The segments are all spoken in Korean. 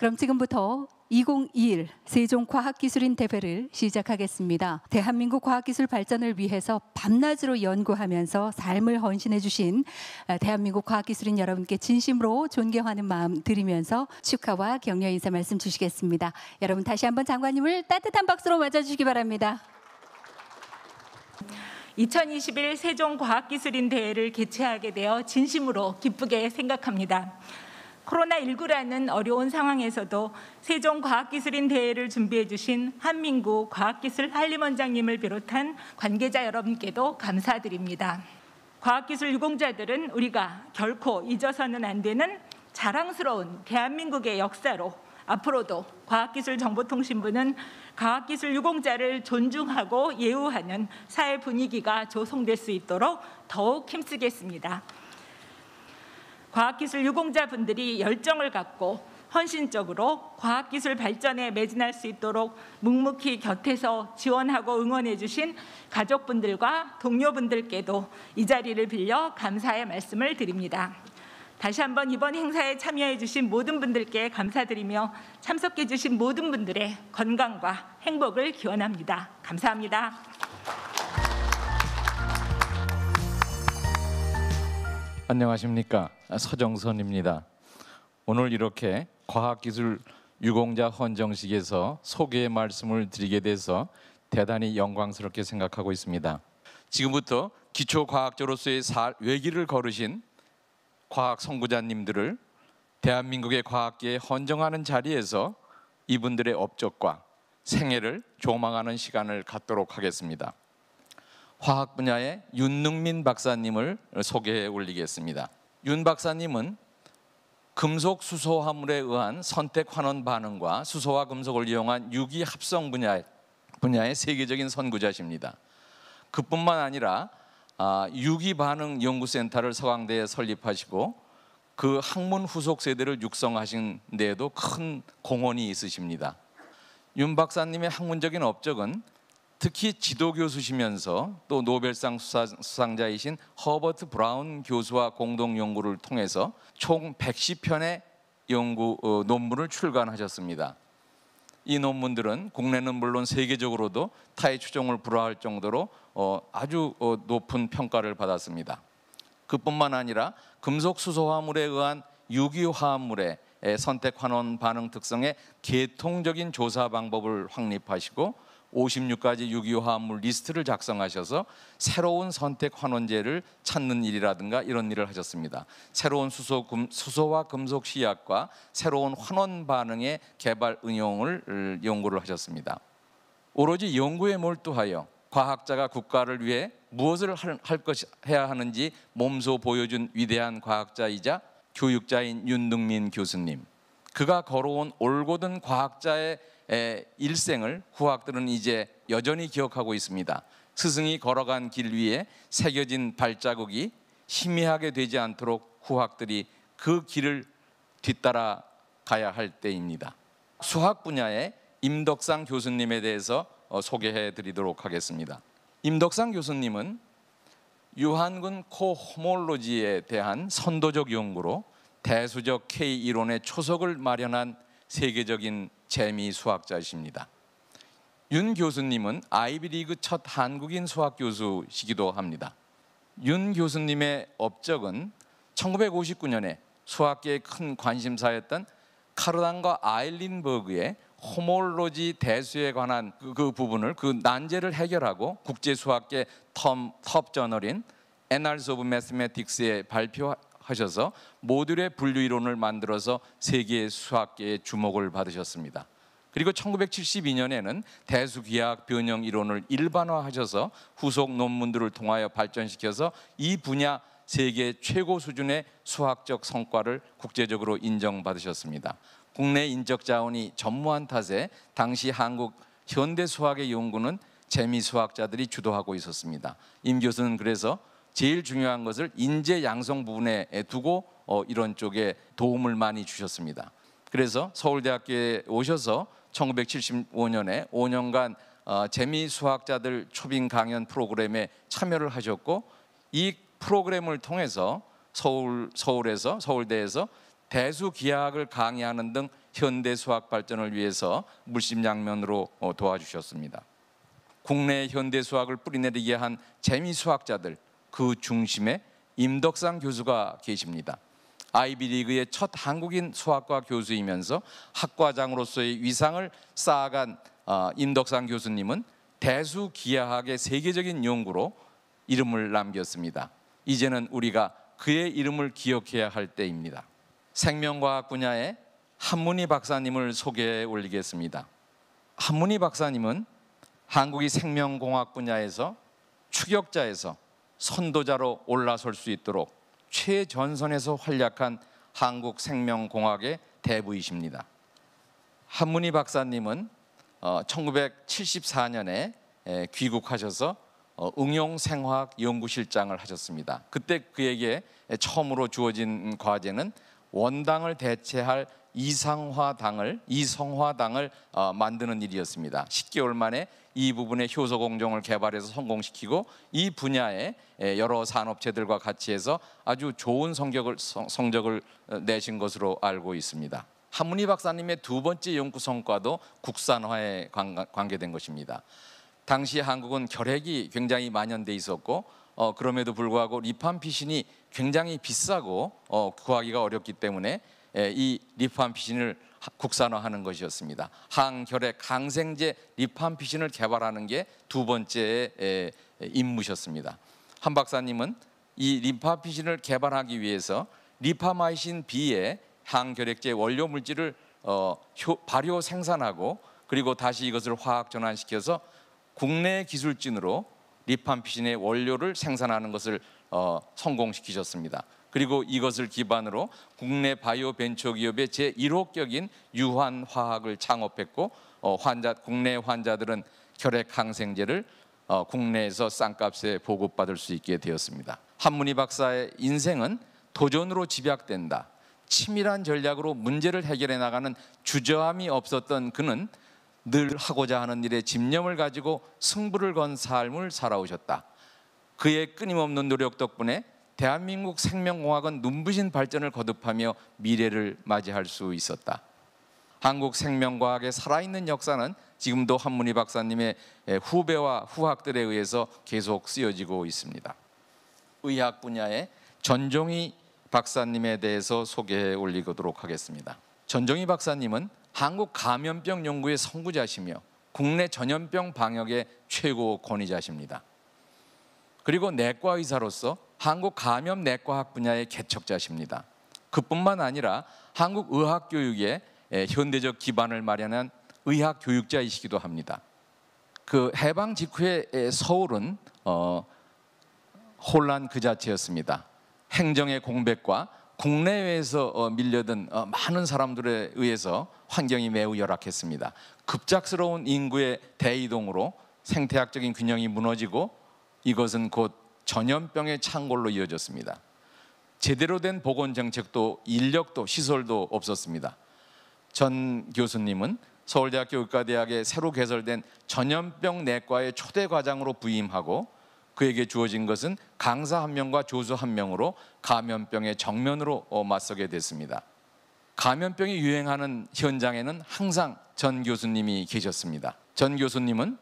그럼 지금부터 2021 세종과학기술인 대회를 시작하겠습니다. 대한민국 과학기술 발전을 위해서 밤낮으로 연구하면서 삶을 헌신해 주신 대한민국 과학기술인 여러분께 진심으로 존경하는 마음 드리면서 축하와 격려 인사 말씀 주시겠습니다. 여러분 다시 한번 장관님을 따뜻한 박수로 맞아주시기 바랍니다. 2021 세종과학기술인 대회를 개최하게 되어 진심으로 기쁘게 생각합니다. 코로나19라는 어려운 상황에서도 세종과학기술인 대회를 준비해 주신 한민구 과학기술 한림원장님을 비롯한 관계자 여러분께도 감사드립니다. 과학기술 유공자들은 우리가 결코 잊어서는 안 되는 자랑스러운 대한민국의 역사로 앞으로도 과학기술정보통신부는 과학기술 유공자를 존중하고 예우하는 사회 분위기가 조성될 수 있도록 더욱 힘쓰겠습니다. 과학기술 유공자분들이 열정을 갖고 헌신적으로 과학기술 발전에 매진할 수 있도록 묵묵히 곁에서 지원하고 응원해 주신 가족분들과 동료분들께도 이 자리를 빌려 감사의 말씀을 드립니다. 다시 한번 이번 행사에 참여해 주신 모든 분들께 감사드리며 참석해 주신 모든 분들의 건강과 행복을 기원합니다. 감사합니다. 안녕하십니까, 서정선입니다. 오늘 이렇게 과학기술 유공자 헌정식에서 소개의 말씀을 드리게 돼서 대단히 영광스럽게 생각하고 있습니다. 지금부터 기초과학자로서의 외길을 걸으신 과학 선구자님들을 대한민국의 과학계에 헌정하는 자리에서 이분들의 업적과 생애를 조망하는 시간을 갖도록 하겠습니다. 화학 분야의 윤능민 박사님을 소개해 올리겠습니다. 윤 박사님은 금속 수소 화물에 의한 선택 환원 반응과 수소와 금속을 이용한 유기 합성 분야의 세계적인 선구자십니다. 그뿐만 아니라 유기 반응 연구센터를 서강대에 설립하시고 그 학문 후속 세대를 육성하신 데에도 큰 공헌이 있으십니다. 윤 박사님의 학문적인 업적은 특히 지도 교수시면서 또 노벨상 수상자이신 허버트 브라운 교수와 공동 연구를 통해서 총 110편의 연구 논문을 출간하셨습니다. 이 논문들은 국내는 물론 세계적으로도 타의 추종을 불허할 정도로 아주 높은 평가를 받았습니다. 그뿐만 아니라 금속 수소 화물에 의한 유기 화합물의 선택 환원 반응 특성의 계통적인 조사 방법을 확립하시고 56가지 유기화합물 리스트를 작성하셔서 새로운 선택 환원제를 찾는 일이라든가 이런 일을 하셨습니다. 새로운 수소와 금속 시약과 새로운 환원 반응의 개발 응용을 연구를 하셨습니다. 오로지 연구에 몰두하여 과학자가 국가를 위해 무엇을 해야 하는지 몸소 보여준 위대한 과학자이자 교육자인 윤능민 교수님, 그가 걸어온 올곧은 과학자의 일생을 후학들은 이제 여전히 기억하고 있습니다. 스승이 걸어간 길 위에 새겨진 발자국이 희미하게 되지 않도록 후학들이 그 길을 뒤따라 가야 할 때입니다. 수학 분야의 임덕상 교수님에 대해서 소개해 드리도록 하겠습니다. 임덕상 교수님은 유한군 코호몰로지에 대한 선도적 연구로 대수적 K 이론의 초석을 마련한 세계적인 재미 수학자이십니다. 윤 교수님은 아이비리그 첫 한국인 수학 교수시기도 합니다. 윤 교수님의 업적은 1959년에 수학계의 큰 관심사였던 카르단과 아일린버그의 호몰로지 대수에 관한 그 부분을 그 난제를 해결하고 국제 수학계 톱 저널인 Annals of Mathematics에 발표하셔서 모듈의 분류 이론을 만들어서 세계 수학계의 주목을 받으셨습니다. 그리고 1972년에는 대수기하학 변형 이론을 일반화하셔서 후속 논문들을 통하여 발전시켜서 이 분야 세계 최고 수준의 수학적 성과를 국제적으로 인정받으셨습니다. 국내 인적 자원이 전무한 탓에 당시 한국 현대 수학의 연구는 재미 수학자들이 주도하고 있었습니다. 임 교수는 그래서 제일 중요한 것을 인재 양성 부분에 두고 이런 쪽에 도움을 많이 주셨습니다. 그래서 서울대학교에 오셔서 1975년에 5년간 재미 수학자들 초빙 강연 프로그램에 참여를 하셨고 이 프로그램을 통해서 서울대에서 대수기하학을 강의하는 등 현대 수학 발전을 위해서 물심양면으로 도와주셨습니다. 국내 현대 수학을 뿌리내리게 한 재미수학자들, 그 중심에 임덕상 교수가 계십니다. 아이비리그의 첫 한국인 수학과 교수이면서 학과장으로서의 위상을 쌓아간 임덕상 교수님은 대수기하학의 세계적인 연구로 이름을 남겼습니다. 이제는 우리가 그의 이름을 기억해야 할 때입니다. 생명과학 분야의 한문희 박사님을 소개해 올리겠습니다. 한문희 박사님은 한국이 생명공학 분야에서 추격자에서 선도자로 올라설 수 있도록 최전선에서 활약한 한국 생명공학의 대부이십니다. 한문희 박사님은 1974년에 귀국하셔서 응용생화학 연구실장을 하셨습니다. 그때 그에게 처음으로 주어진 과제는 원당을 대체할 이성화당을 만드는 일이었습니다. 10개월 만에 이 부분의 효소 공정을 개발해서 성공시키고 이 분야에 여러 산업체들과 같이 해서 아주 좋은 성적을 내신 것으로 알고 있습니다. 한문희 박사님의 두 번째 연구 성과도 국산화에 관계된 것입니다. 당시 한국은 결핵이 굉장히 만연돼 있었고 그럼에도 불구하고 리팜피신이 굉장히 비싸고 구하기가 어렵기 때문에 이 리팜피신을 국산화하는 것이었습니다. 항결핵 항생제 리팜피신을 개발하는 게 두 번째 임무셨습니다. 한 박사님은 이 리팜피신을 개발하기 위해서 리파마이신 B의 항결핵제 원료 물질을 발효 생산하고 그리고 다시 이것을 화학 전환시켜서 국내 기술진으로 리팜피신의 원료를 생산하는 것을 성공시키셨습니다. 그리고 이것을 기반으로 국내 바이오 벤처 기업의 제1호격인 유환화학을 창업했고 국내 환자들은 결핵 항생제를 국내에서 싼값에 보급받을 수 있게 되었습니다. 한문희 박사의 인생은 도전으로 집약된다. 치밀한 전략으로 문제를 해결해 나가는 주저함이 없었던 그는 늘 하고자 하는 일에 집념을 가지고 승부를 건 삶을 살아오셨다. 그의 끊임없는 노력 덕분에 대한민국 생명공학은 눈부신 발전을 거듭하며 미래를 맞이할 수 있었다. 한국 생명과학의 살아있는 역사는 지금도 한문희 박사님의 후배와 후학들에 의해서 계속 쓰여지고 있습니다. 의학 분야의 전종희 박사님에 대해서 소개해 올리도록 하겠습니다. 전종희 박사님은 한국 감염병 연구의 선구자시며 국내 전염병 방역의 최고 권위자십니다. 그리고 내과 의사로서 한국 감염내과학 분야의 개척자십니다. 그뿐만 아니라 한국 의학 교육의 현대적 기반을 마련한 의학 교육자이시기도 합니다. 그 해방 직후에 서울은 혼란 그 자체였습니다. 행정의 공백과 국내외에서 밀려든 많은 사람들에 의해서 환경이 매우 열악했습니다. 급작스러운 인구의 대이동으로 생태학적인 균형이 무너지고 이것은 곧 전염병의 창궐로 이어졌습니다. 제대로 된 보건정책도 인력도 시설도 없었습니다. 전 교수님은 서울대학교 의과대학에 새로 개설된 전염병 내과의 초대 과장으로 부임하고 그에게 주어진 것은 강사 1명과 조수 1명으로 감염병의 정면으로 맞서게 됐습니다. 감염병이 유행하는 현장에는 항상 전 교수님이 계셨습니다. 전 교수님은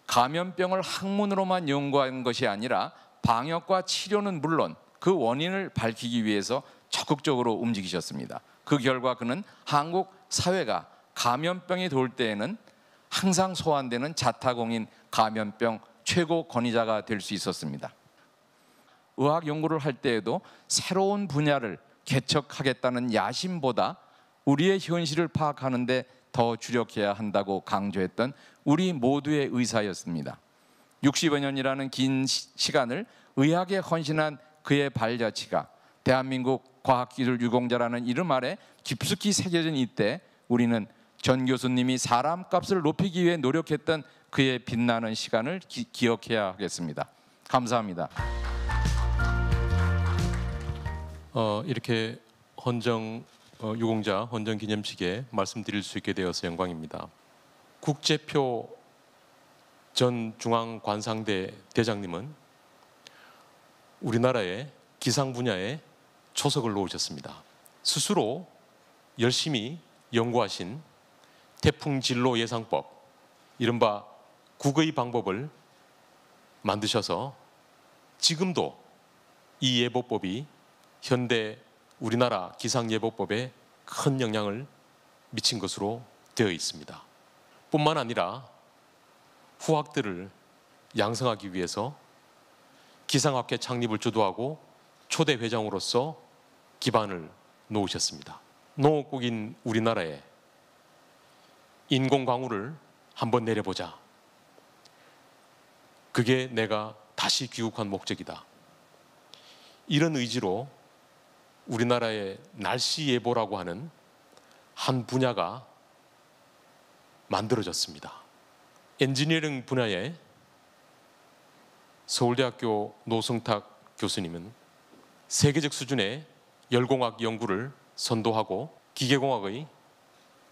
감염병을 학문으로만 연구한 것이 아니라 방역과 치료는 물론 그 원인을 밝히기 위해서 적극적으로 움직이셨습니다. 그 결과 그는 한국 사회가 감염병이 돌 때에는 항상 소환되는 자타공인 감염병 최고 권위자가 될 수 있었습니다. 의학 연구를 할 때에도 새로운 분야를 개척하겠다는 야심보다 우리의 현실을 파악하는 데 더 주력해야 한다고 강조했던 우리 모두의 의사였습니다. 60여 년이라는 긴 시간을 의학에 헌신한 그의 발자취가 대한민국 과학기술 유공자라는 이름 아래 깊숙이 새겨진 이때 우리는 전 교수님이 사람값을 높이기 위해 노력했던 그의 빛나는 시간을 기억해야 하겠습니다. 감사합니다. 이렇게 헌정 유공자 헌정 기념식에 말씀드릴 수 있게 되어서 영광입니다. 국제표 전 중앙관상대 대장님은 우리나라의 기상 분야에 초석을 놓으셨습니다. 스스로 열심히 연구하신 태풍 진로 예상법, 이른바 국의 방법을 만드셔서 지금도 이 예보법이 현대 우리나라 기상예보법에 큰 영향을 미친 것으로 되어 있습니다. 뿐만 아니라 후학들을 양성하기 위해서 기상학회 창립을 주도하고 초대 회장으로서 기반을 놓으셨습니다. 농업국인 우리나라에 인공광우를 한번 내려보자. 그게 내가 다시 귀국한 목적이다. 이런 의지로 우리나라의 날씨 예보라고 하는 한 분야가 만들어졌습니다. 엔지니어링 분야에 서울대학교 노승탁 교수님은 세계적 수준의 열공학 연구를 선도하고 기계공학의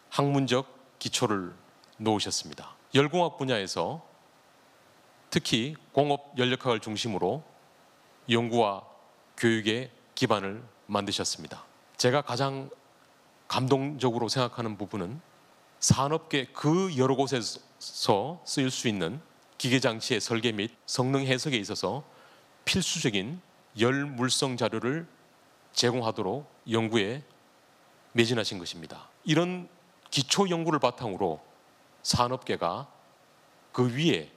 학문적 기초를 놓으셨습니다. 열공학 분야에서 특히 공업 연력학을 중심으로 연구와 교육의 기반을 만드셨습니다. 제가 가장 감동적으로 생각하는 부분은 산업계 그 여러 곳에서 쓰일 수 있는 기계장치의 설계 및 성능 해석에 있어서 필수적인 열물성 자료를 제공하도록 연구에 매진하신 것입니다. 이런 기초 연구를 바탕으로 산업계가 그 위에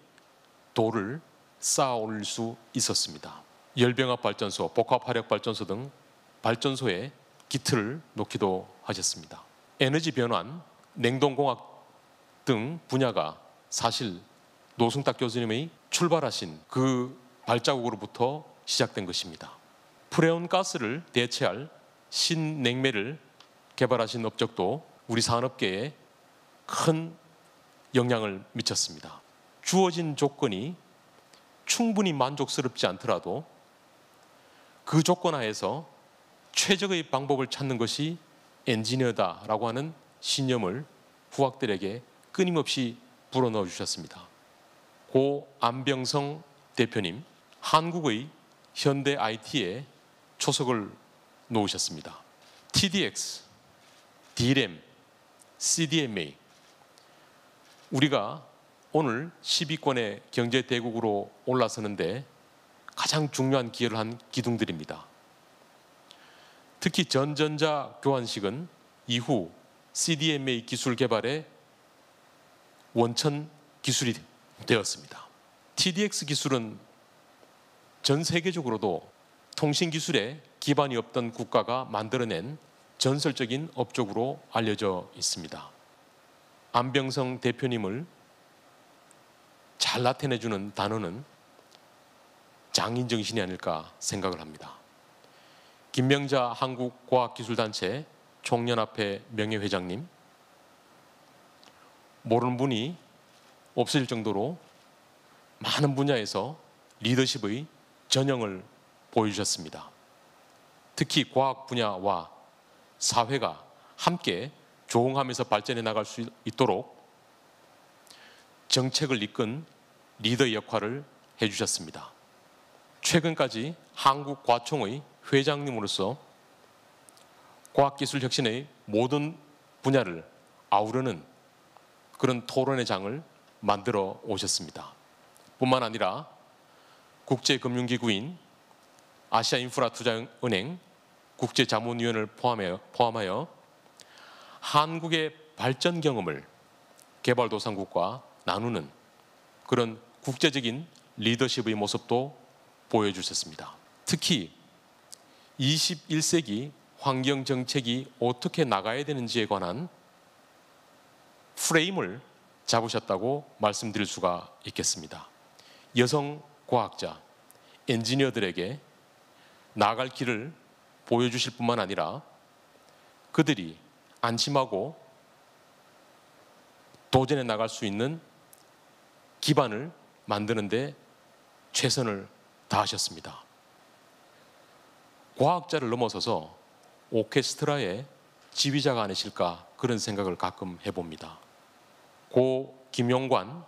도를 쌓아 올릴 수 있었습니다. 열병합 발전소, 복합화력 발전소 등 발전소에 기틀을 놓기도 하셨습니다. 에너지 변환, 냉동공학 등 분야가 사실 노승탁 교수님의 출발하신 그 발자국으로부터 시작된 것입니다. 프레온 가스를 대체할 신냉매를 개발하신 업적도 우리 산업계에 큰 영향을 미쳤습니다. 주어진 조건이 충분히 만족스럽지 않더라도 그 조건 하에서 최적의 방법을 찾는 것이 엔지니어다라고 하는 신념을 후학들에게 끊임없이 불어넣어 주셨습니다. 고 안병성 대표님, 한국의 현대 IT에 초석을 놓으셨습니다. TDX, DRAM, CDMA, 우리가 오늘 10위권의 경제 대국으로 올라서는데 가장 중요한 기여를 한 기둥들입니다. 특히 전전자 교환식은 이후 CDMA 기술 개발의 원천 기술이 되었습니다. TDX 기술은 전 세계적으로도 통신 기술에 기반이 없던 국가가 만들어낸 전설적인 업적으로 알려져 있습니다. 안병성 대표님을 잘 나타내주는 단어는 장인정신이 아닐까 생각을 합니다. 김명자 한국과학기술단체 총연합회 명예회장님, 모르는 분이 없을 정도로 많은 분야에서 리더십의 전형을 보여주셨습니다. 특히 과학 분야와 사회가 함께 조응하면서 발전해 나갈 수 있도록 정책을 이끈 리더의 역할을 해주셨습니다. 최근까지 한국과총의 회장님으로서 과학기술 혁신의 모든 분야를 아우르는 그런 토론의 장을 만들어 오셨습니다. 뿐만 아니라 국제금융기구인 아시아인프라투자은행 국제자문위원을 포함하여 한국의 발전 경험을 개발도상국과 나누는 그런 국제적인 리더십의 모습도 보여주셨습니다. 특히 21세기 환경정책이 어떻게 나가야 되는지에 관한 프레임을 잡으셨다고 말씀드릴 수가 있겠습니다. 여성 과학자, 엔지니어들에게 나아갈 길을 보여주실 뿐만 아니라 그들이 안심하고 도전해 나갈 수 있는 기반을 만드는 데 최선을 다하셨습니다. 과학자를 넘어서서 오케스트라의 지휘자가 아니실까 그런 생각을 가끔 해봅니다. 고 김용관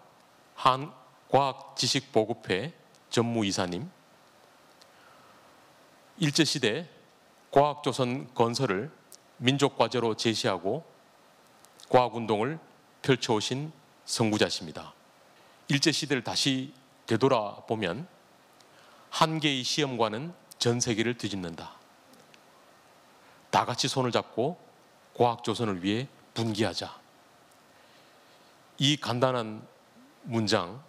한과학지식보급회 전무이사님, 일제시대 과학조선 건설을 민족과제로 제시하고 과학운동을 펼쳐오신 선구자십니다. 일제시대를 다시 되돌아보면 한 개의 시험관은 전 세계를 뒤집는다. 다 같이 손을 잡고 과학조선을 위해 분기하자. 이 간단한 문장,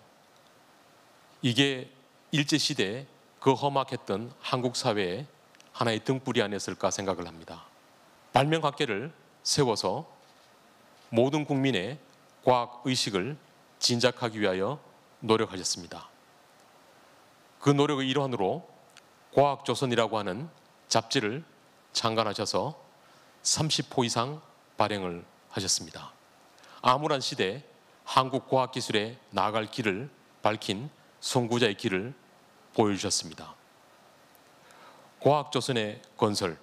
이게 일제시대에 그 험악했던 한국 사회의 하나의 등불이 아니었을까 생각을 합니다. 발명학계를 세워서 모든 국민의 과학의식을 진작하기 위하여 노력하셨습니다. 그 노력의 일환으로 과학조선이라고 하는 잡지를 창간하셔서 30호 이상 발행을 하셨습니다. 암울한 시대 한국 과학기술에 나아갈 길을 밝힌 선구자의 길을 보여주셨습니다. 과학조선의 건설,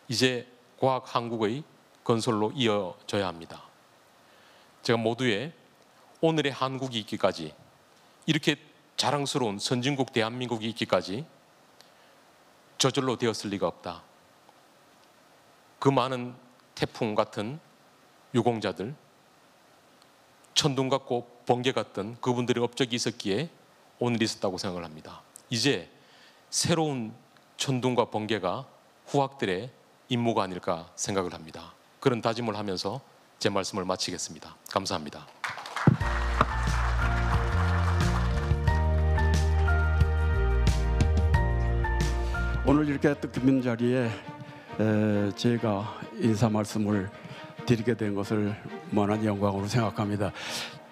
이제 과학한국의 건설로 이어져야 합니다. 제가 모두의 오늘의 한국이 있기까지, 이렇게 자랑스러운 선진국 대한민국이 있기까지 저절로 되었을 리가 없다. 그 많은 태풍 같은 유공자들, 천둥 같고 번개 같던 그분들의 업적이 있었기에 오늘이 있었다고 생각을 합니다. 이제 새로운 천둥과 번개가 후학들의 임무가 아닐까 생각을 합니다. 그런 다짐을 하면서 제 말씀을 마치겠습니다. 감사합니다. 오늘 이렇게 뜻깊은 자리에 제가 인사 말씀을 드리게 된 것을 무한한 영광으로 생각합니다.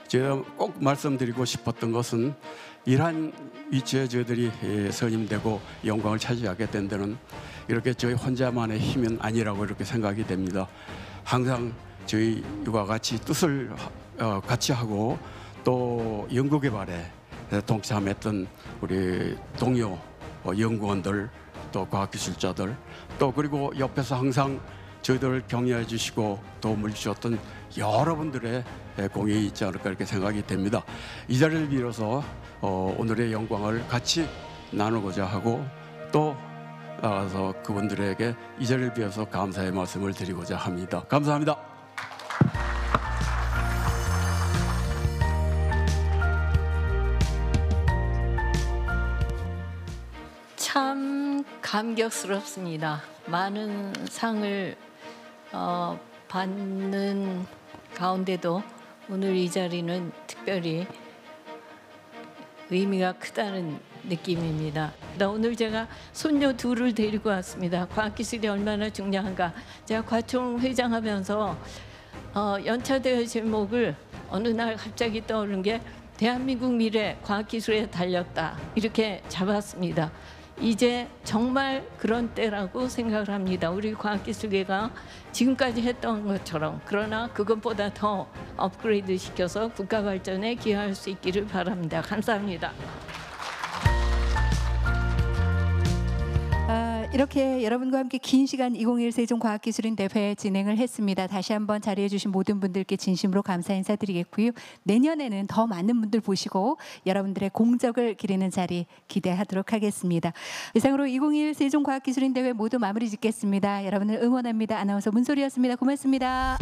제가 꼭 말씀드리고 싶었던 것은 이러한 위치에 저희들이 선임되고 영광을 차지하게 된 데는 이렇게 저희 혼자만의 힘은 아니라고 이렇게 생각이 됩니다. 항상 저희와 같이 뜻을 같이 하고 또 연구개발에 동참했던 우리 동료 연구원들, 또 과학기술자들, 또 그리고 옆에서 항상 저희들을 격려해 주시고 도움을 주셨던 여러분들의 공이 있지 않을까 이렇게 생각이 됩니다. 이 자리를 빌어서 오늘의 영광을 같이 나누고자 하고 또 나가서 그분들에게 이 자리를 빌어서 감사의 말씀을 드리고자 합니다. 감사합니다. 참 감격스럽습니다. 많은 상을 받는 가운데도 오늘 이 자리는 특별히 의미가 크다는 느낌입니다. 오늘 제가 손녀 둘을 데리고 왔습니다. 과학기술이 얼마나 중요한가. 제가 과총 회장하면서 연차대회 제목을 어느 날 갑자기 떠오른 게 대한민국 미래 과학기술에 달렸다, 이렇게 잡았습니다. 이제 정말 그런 때라고 생각을 합니다. 우리 과학기술계가 지금까지 했던 것처럼, 그러나 그것보다 더 업그레이드 시켜서 국가 발전에 기여할 수 있기를 바랍니다. 감사합니다. 이렇게 여러분과 함께 긴 시간 2021 세종과학기술인 대회 진행을 했습니다. 다시 한번 자리해 주신 모든 분들께 진심으로 감사 인사드리겠고요. 내년에는 더 많은 분들 보시고 여러분들의 공적을 기리는 자리 기대하도록 하겠습니다. 이상으로 2021 세종과학기술인 대회 모두 마무리 짓겠습니다. 여러분을 응원합니다. 아나운서 문소리였습니다. 고맙습니다.